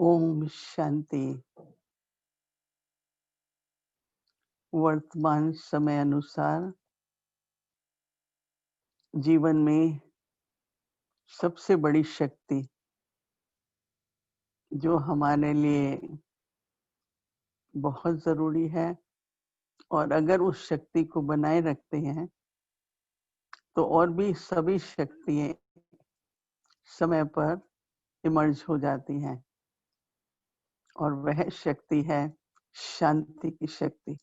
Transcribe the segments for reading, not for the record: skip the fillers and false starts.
ओम शांति। वर्तमान समय अनुसार जीवन में सबसे बड़ी शक्ति जो हमारे लिए बहुत जरूरी है, और अगर उस शक्ति को बनाए रखते हैं तो और भी सभी शक्तियां समय पर इमर्ज हो जाती हैं, और वह शक्ति है शांति की शक्ति।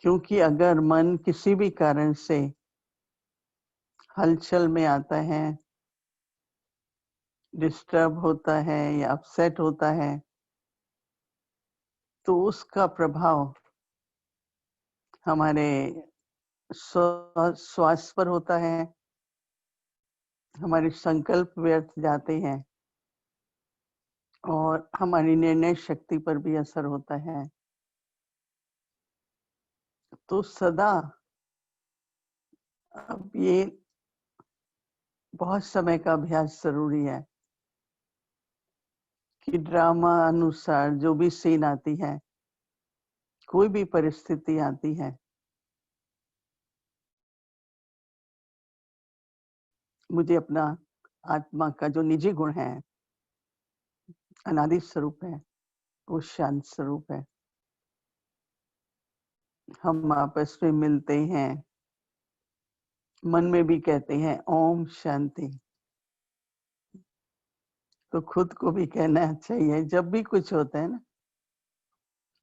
क्योंकि अगर मन किसी भी कारण से हलचल में आता है, डिस्टर्ब होता है या अपसेट होता है, तो उसका प्रभाव हमारे स्वास्थ्य पर होता है, हमारे संकल्प व्यर्थ जाते हैं और हमारी निर्णय शक्ति पर भी असर होता है। तो सदा अब ये बहुत समय का अभ्यास जरूरी है कि ड्रामा अनुसार जो भी सीन आती है, कोई भी परिस्थिति आती है, मुझे अपना आत्मा का जो निजी गुण है, अनादि स्वरूप है, वो शांत स्वरूप है। हम आपस में मिलते हैं, मन में भी कहते हैं ओम शांति, तो खुद को भी कहना चाहिए जब भी कुछ होता है ना,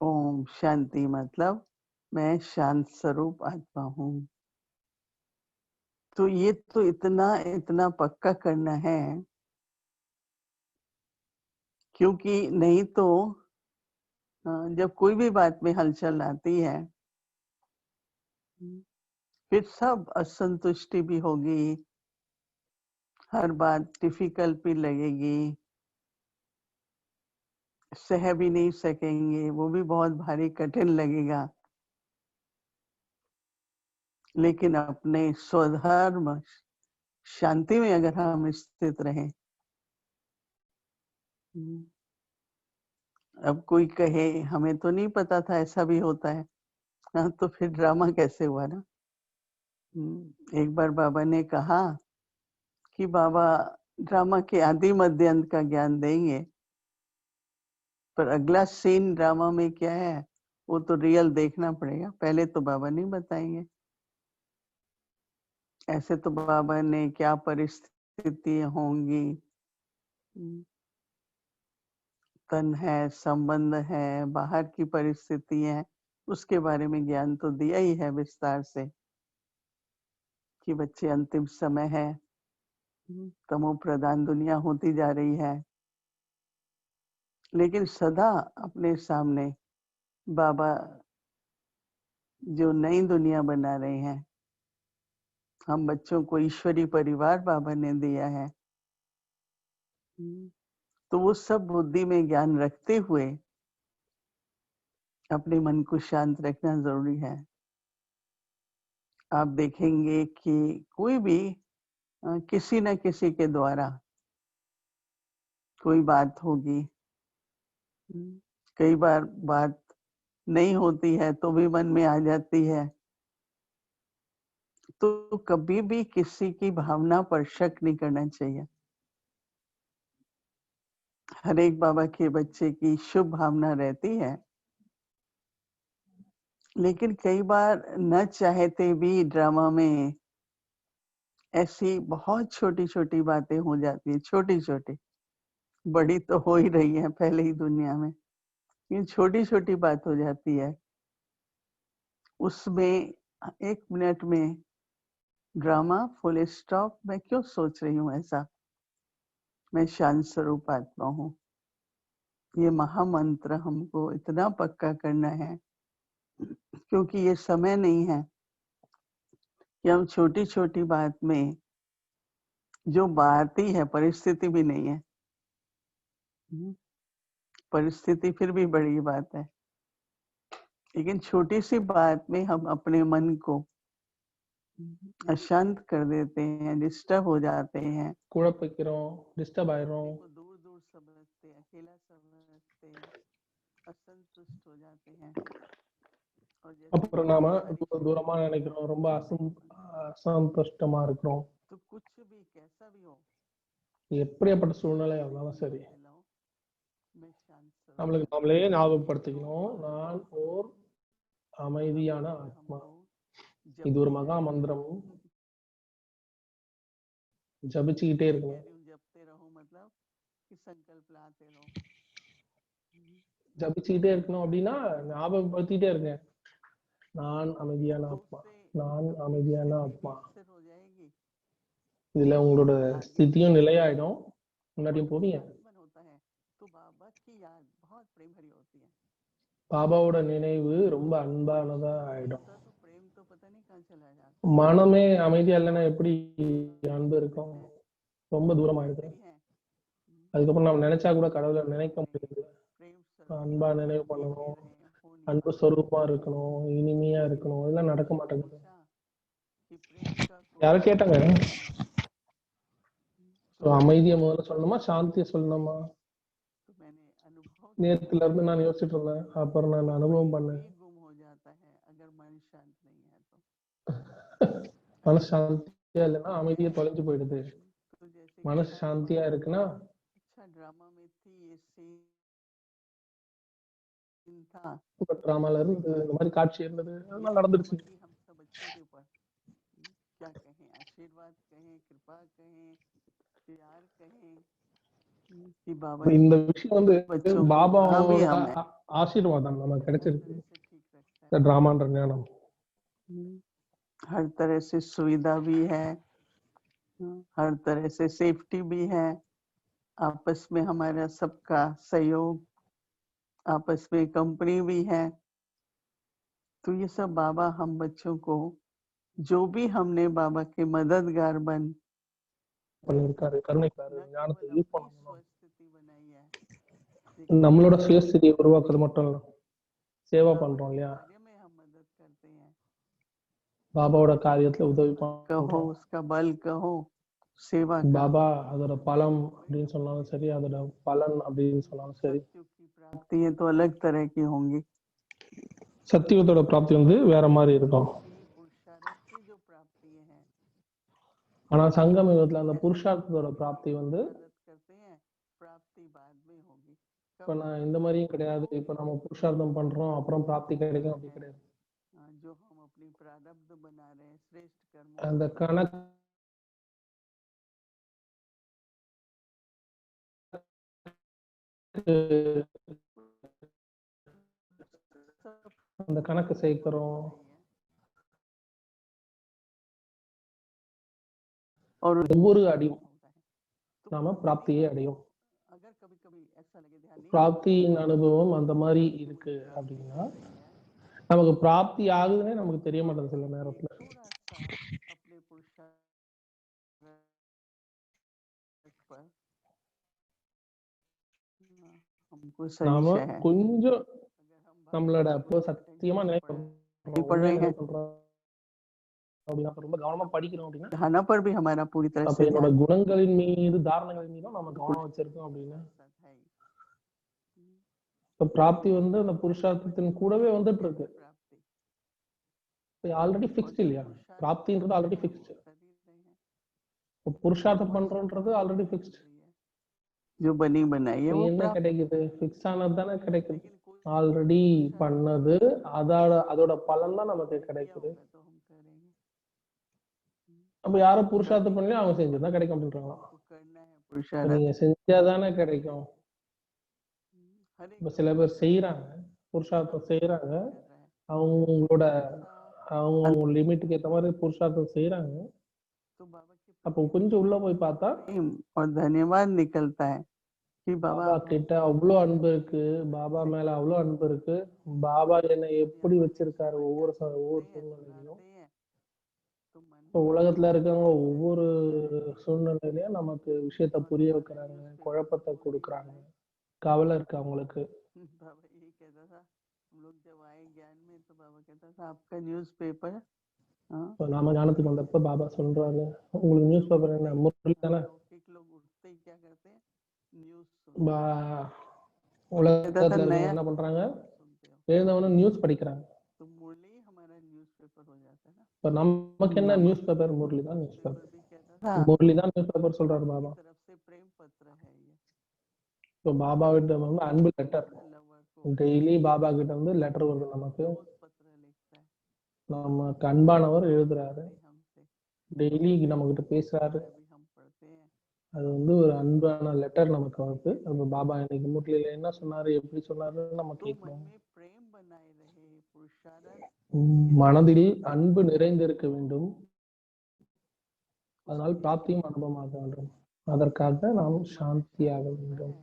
ओम शांति, मतलब मैं शांत स्वरूप आत्मा हूँ। तो ये तो इतना इतना पक्का करना है, क्योंकि नहीं तो जब कोई भी बात में हलचल आती है, फिर सब असंतुष्टि भी होगी, हर बात डिफिकल्ट भी लगेगी, सह भी नहीं सकेंगे, वो भी बहुत भारी कठिन लगेगा। लेकिन अपने स्वधर्म शांति में अगर हम स्थित रहें, अब कोई कहे हमें तो नहीं पता था ऐसा भी होता है, हाँ, तो फिर ड्रामा कैसे हुआ ना। एक बार बाबा ने कहा कि बाबा ड्रामा के आदि मध्य अंत का ज्ञान देंगे, पर अगला सीन ड्रामा में क्या है वो तो रियल देखना पड़ेगा, पहले तो बाबा नहीं बताएंगे। ऐसे तो बाबा ने क्या परिस्थिति होंगी, तन है, संबंध है, बाहर की परिस्थिति है, उसके बारे में ज्ञान तो दिया ही है विस्तार से कि बच्चे अंतिम समय है, तमो प्रधान दुनिया होती जा रही है। लेकिन सदा अपने सामने बाबा जो नई दुनिया बना रहे हैं, हम बच्चों को ईश्वरी परिवार बाबा ने दिया है, तो वो सब बुद्धि में ज्ञान रखते हुए अपने मन को शांत रखना जरूरी है। आप देखेंगे कि कोई भी किसी न किसी के द्वारा कोई बात होगी, कई बार बात नहीं होती है तो भी मन में आ जाती है, तो कभी भी किसी की भावना पर शक नहीं करना चाहिए। हर एक बाबा के बच्चे की शुभ भावना रहती है, लेकिन कई बार न चाहते भी ड्रामा में ऐसी बहुत छोटी छोटी बातें हो जाती है, छोटी छोटी, बड़ी तो हो ही रही है पहले ही दुनिया में, ये छोटी छोटी बात हो जाती है। उसमें 1 मिनट में ड्रामा, फुल स्टॉप, मैं क्यों सोच रही हूँ ऐसा, मैं शांत स्वरूप आत्मा हूँ। ये महामंत्र हमको इतना पक्का करना है, क्योंकि ये समय नहीं है कि हम छोटी छोटी बात में, जो बात ही है परिस्थिति भी नहीं है, परिस्थिति फिर भी बड़ी बात है, लेकिन छोटी सी बात में हम अपने मन को अशांत कर देते हैं, डिस्टर्ब हो जाते हैं, कुड़प डिस्टर्ब आयरों दूर दूर असंतुष्ट हो जाते हैं और जैसे அப்புறம் நாம தூரமா நினைக்கிறோம், ரொம்ப அசந்தோஷமா இருக்கிறோம். तो कुछ भी कैसा भी हो, எப்படியாப்பட்ட சூழ்நிலை இருந்தாலும் சரி, मैं शांत स्वरूप நம்மளுக்கு நாமளே ஞாபகப்படுத்திக்கணும், நான் ஓர் அமைதியான ஆத்மா. இது ஒரு மகா மந்திரம், ஜபிச்சுக்கிட்டே இருக்கணும். जपते रहो मतलब कि संकल्प लाते रहो. ஜபிச்சுக்கிட்டே இருக்கணும் அப்படின்னா ஞாபகப்படுத்திட்டே இருக்கேன், நான் அமைதியான ஆத்மா, நான் அமைதியான ஆத்மா. இதுல உங்களோட ஸ்திதியும் நிலையாயிடும், முன்னாடியும் போவீங்க. பாபாவோட நினைவு ரொம்ப அன்பானதா ஆயிடும். மனமே அமைதியா இல்லைன்னா எப்படி அன்பு இருக்கும்? ரொம்ப தூரம் ஆயிடுது. அதுக்கப்புறம் நம்ம நினைச்சா கூட கடவுளை நினைக்க முடியாது. அன்பா நினைவு பண்ணணும், அன்பு சொரூபமா இருக்கணும், இனிமையா இருக்கணும், இதெல்லாம் நடக்க மாட்டேங்குது. யாரும் கேட்டாங்க, அமைதியை முதல்ல சொல்லணுமா சாந்தியை சொல்லணுமா? நேத்துல இருந்து நான் யோசிச்சுட்டு இருந்தேன், அப்புறம் நான் அனுபவம் பண்ணேன், மனசு சாந்தியா இல்லைன்னா அமைதியை தொலைஞ்சு போயிடுது. மனசு சாந்தியா இருக்குன்னா டிராமால இருந்து இந்த மாதிரி காட்சி இருந்தது, அதெல்லாம் நடந்துருச்சு. இந்த விஷயம் வந்து பாபா ஆசீர்வாதம் நமக்கு கிடைச்சிருக்கு, டிராமான்ற ஞானம். हर तरह से सुविधा भी है, हर तरह से सेफ्टी भी है, आपस में हमारा सबका सहयोग, आपस में कंपनी भी है. तो ये सब बाबा हम बच्चों को जो भी हमने बाबा के मददगार बन நம்மளோட சுயஸ்திதியை உருவாக்குறது மட்டும் இல்ல, சேவா பண்றோம் இல்லையா, பாபாவோட காரியத்துல உதவி कहो, उसका बल कहो, सेवा பாபா அதோட பலம் அப்படின்னு சொன்னாலும் சரி, அதோட பலன் அப்படின்னு சொன்னாலும் சரி. प्राप्ति है तो अलग तरह की होंगी. சத்தியத்தோட பிராப்தி வந்து வேற மாதிரி இருக்கும். ஆனா சங்கம் யுகத்துல அந்த புருஷார்த்தத்தோட பிராப்தி வந்து இப்ப நான் இந்த மாதிரியும் கிடையாது, இப்ப நம்ம புருஷார்த்தம் பண்றோம் அப்புறம் பிராப்தி கிடைக்கும் அப்படி கிடையாது. அந்த கணக்கு அந்த கணக்கு சேர்க்கிறோம், ஒவ்வொரு அடியும் நாம பிராப்தியை அடையும். பிராப்தியின் அனுபவம் அந்த மாதிரி இருக்கு அப்படின்னா நமக்கு பிராப்தி ஆகுதுன்னே நமக்கு தெரிய மாட்டேங்குது சில நேரத்துல. நாம கொஞ்சம் நம்மளோட சத்தியமா நினைக்கிறோம் அப்படின்னா, ரொம்ப கவனமா படிக்கிறோம் அப்படின்னா, என்னோட குணங்களின் மீது தாரணங்களின் மீதும் நம்ம கவனம் வச்சிருக்கோம் அப்படின்னா, பிராப்தி வந்து அந்த புருஷார்த்தத்தின் கூடவே வந்துட்டு இருக்கு. ஆல்ரெடி ஃபிக்ஸ்ட் இல்லையா, பிராப்தின்றது ஆல்ரெடி ஃபிக்ஸ்ட், புருஷார்த்தம் பண்றோன்றது ஆல்ரெடி ஃபிக்ஸ்ட். என்ன கிடைக்குது, ஃபிக்ஸ் ஆனது தானே கிடைக்குது. ஆல்ரெடி பண்ணது அதோட பலன் தான் நமக்கு கிடைக்குது. அப்ப யாரும் புருஷார்த்தம் பண்ணலையும் அவங்க செஞ்சுதான் கிடைக்கும் அப்படின்றாங்களா? நீங்க செஞ்சாதானே கிடைக்கும். இப்ப சில பேர் செய்யறாங்க, புருஷார்த்தம் செய்யறாங்க, அவங்க லிமிட்டுக்கு ஏற்ற மாதிரி புருஷார்த்தம் செய்யறாங்க. அப்போ கொஞ்சம் உள்ள போய் பார்த்தா धन्यवाद निकलता है कि பாபா கிட்ட அவ்வளவு அன்பு இருக்கு, பாபா மேல அவ்வளவு அன்பு இருக்கு, பாபா என்னை எப்படி வச்சிருக்காரு ஒவ்வொரு சூழ்நிலையிலும். இப்போ உலகத்துல இருக்கவங்க ஒவ்வொரு சூழ்நிலையிலயும் நமக்கு விஷயத்த புரிய வைக்கிறாங்க, குழப்பத்தை கொடுக்குறாங்க, கவலை இருக்கு அவங்களுக்கு. நாம ஞானத்துக்கு வந்தப்ப பாபா சொல்றாரு, உங்களுக்கு நியூஸ் பேப்பர் என்ன முரளி தானே, உலகத்துல இருக்கவங்க என்ன பண்றாங்க, எழுந்தவன நியூஸ் படிக்கிறாங்க. இப்ப நமக்கு என்ன நியூஸ் பேப்பர்? முரளி தான் நியூஸ் பேப்பர். முரளி தான் நியூஸ் பேப்பர் சொல்றாரு பாபா. இப்போ பாபா கிட்ட வந்து அன்பு லெட்டர், டெய்லி பாபா கிட்ட வந்து லெட்டர் வருது நமக்கு. நமக்கு அன்பானவர் எழுதுறாரு, டெய்லி நம்ம கிட்ட பேசுறாரு. அது வந்து ஒரு அன்பான லெட்டர் நமக்கு வருது. அப்ப பாபா இன்னைக்கு முரளியில என்ன சொன்னாரு, எப்படி சொன்னாருன்னு நம்ம கேட்கணும். மனதில் அன்பு நிறைந்திருக்க வேண்டும், அதனால் பிராப்தியும் அனுபவமாக வேண்டும். அதற்காக நாம் சாந்தியாக வேண்டும்.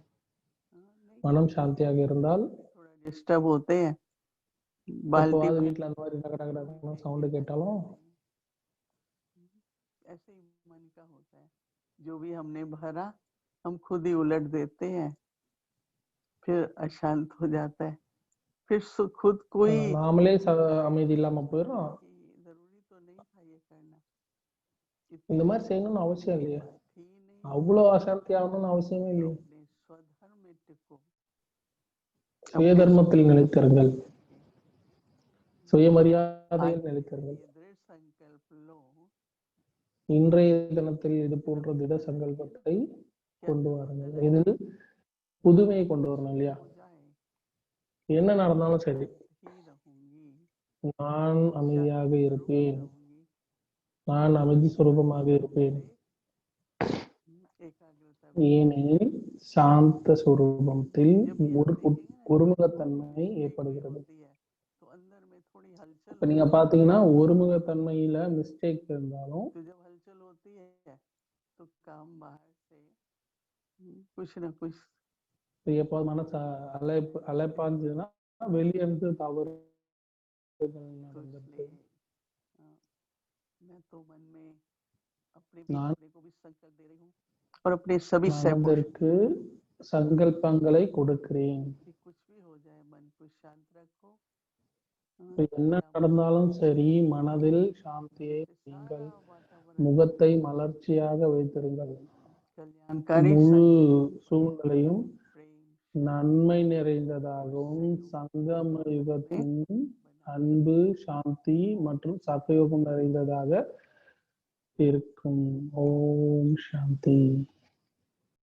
மனம் சாந்தியாக இருந்தால் டிஸ்டர்ப் होते हैं, வீட்டுல அந்த மாதிரி டக சவுண்ட் கேட்டாலும் ऐसे ही मन का होता है, जो भी हमने भरा हम खुद ही उलट देते हैं, फिर अशांत हो जाता है, फिर खुद कोई நாமளே அமைதி இல்லாம போயிடும். जरूरी तो नहीं था ये करना, இந்த மாதிரி செய்யணும்னு அவசியம் இல்லையா? அவ்வளவு அசாந்தி ஆகணும்னு அவசியமே இல்லையா? சுய தர்மத்தில் நிலைத்திருங்கள், சுயமரியாதையில் நிலைத்திருங்கள். இன்றைய தினத்தில் இது போன்ற திட சங்கல்பத்தை கொண்டு வாருங்கள். இதில் புதுமையை கொண்டு வரணும் இல்லையா? என்ன நடந்தாலும் சரி, நான் அமைதியாக இருப்பேன், நான் அமைதி சுரூபமாக இருப்பேன். ஏனெனில் சாந்த சுரூபத்தில் ஒருமுகத்தன்மை ஏற்படுகிறது. இப்ப நீங்க பாத்தீங்கன்னா ஒருமுகத்தன்மையில மிஸ்டேக் இருந்தாலும் எப்போ மனசு அலைப்பாஞ்சுன்னா வெளியே இருந்து தவறு நடந்திருக்கு. மனதிற்கு சங்கல்பங்களை கொடுக்கிறேன். என்ன நடந்தாலும் சரி, மனதில் சாந்தியை நீங்கள் முகத்தை மலர்ச்சியாக வைத்திருங்கள். முழு சூழ்நிலையும் நன்மை நிறைந்ததாகவும் சங்கம யுகத்தின் அன்பு, சாந்தி மற்றும் சகயோகம் நிறைந்ததாக இருக்கும். ஓம் சாந்தி.